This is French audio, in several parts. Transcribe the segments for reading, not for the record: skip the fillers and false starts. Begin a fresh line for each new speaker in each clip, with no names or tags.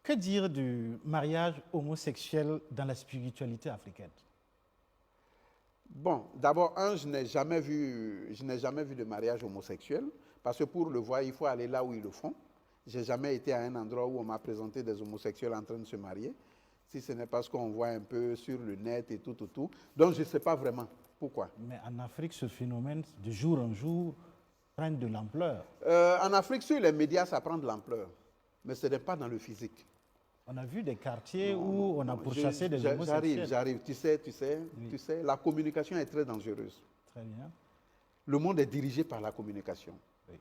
Que dire du mariage homosexuel dans la spiritualité africaine?
Bon, d'abord, je n'ai jamais vu de mariage homosexuel, parce que pour le voir, il faut aller là où ils le font. Je n'ai jamais été à un endroit où on m'a présenté des homosexuels en train de se marier, si ce n'est parce qu'on voit un peu sur le net et tout. Donc, je ne sais pas vraiment pourquoi.
Mais en Afrique, ce phénomène, de jour en jour, prend de l'ampleur.
En Afrique, sur les médias, ça prend de l'ampleur, mais ce n'est pas dans le physique.
On a vu des quartiers où on a pourchassé des homosexuels.
J'arrive. Tu sais, la communication est très dangereuse.
Très bien.
Le monde est dirigé par la communication.
Oui.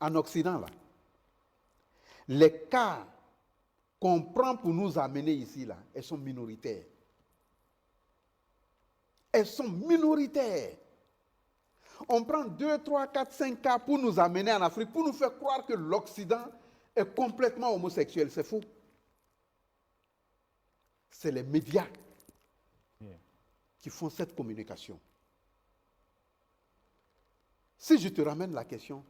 En Occident, là, les cas qu'on prend pour nous amener ici, là, elles sont minoritaires. Elles sont minoritaires. On prend 2, 3, 4, 5 cas pour nous amener en Afrique, pour nous faire croire que l'Occident est complètement homosexuel. C'est faux. C'est les médias qui font cette communication. Si je te ramène la question,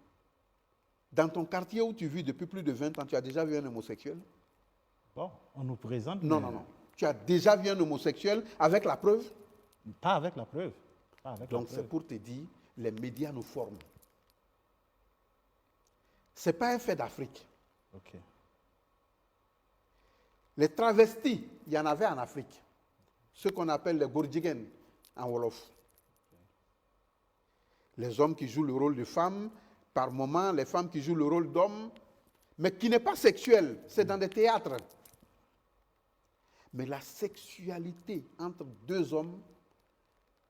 dans ton quartier où tu vis depuis plus de 20 ans, tu as déjà vu un homosexuel?
Bon, on nous présente...
Non. Tu as déjà vu un homosexuel avec la preuve?
Pas avec la preuve.
Donc c'est pour te dire, les médias nous forment. Ce n'est pas un fait d'Afrique.
Ok.
Les travestis, il y en avait en Afrique. Ceux qu'on appelle les Gourdigen en Wolof. Les hommes qui jouent le rôle de femmes, par moments, les femmes qui jouent le rôle d'hommes, mais qui n'est pas sexuel, c'est dans des théâtres. Mais la sexualité entre deux hommes,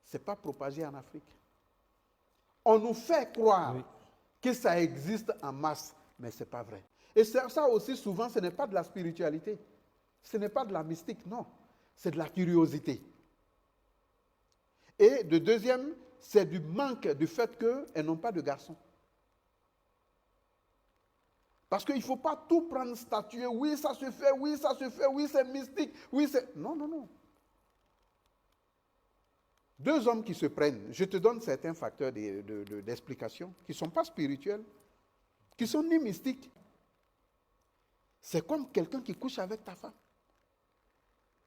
ce n'est pas propagé en Afrique. On nous fait croire que ça existe en masse, mais ce n'est pas vrai. Et ça aussi, souvent, ce n'est pas de la spiritualité. Ce n'est pas de la mystique, non. C'est de la curiosité. Et le deuxième, c'est du manque du fait qu'elles n'ont pas de garçons. Parce qu'il ne faut pas tout prendre statuer. Oui, ça se fait, oui, c'est mystique, oui, c'est... Non. Deux hommes qui se prennent, je te donne certains facteurs d'explication qui ne sont pas spirituels, qui sont ni mystiques. C'est comme quelqu'un qui couche avec ta femme.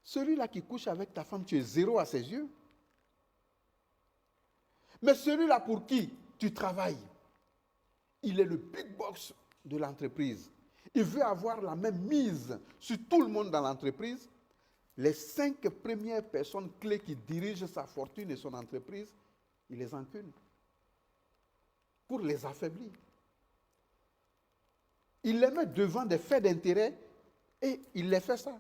Celui-là qui couche avec ta femme, tu es zéro à ses yeux. Mais celui-là pour qui tu travailles, il est le big boss de l'entreprise. Il veut avoir la même mise sur tout le monde dans l'entreprise. Les 5 premières personnes clés qui dirigent sa fortune et son entreprise, il les encule pour les affaiblir. Il les met devant des faits d'intérêt et il les fait ça.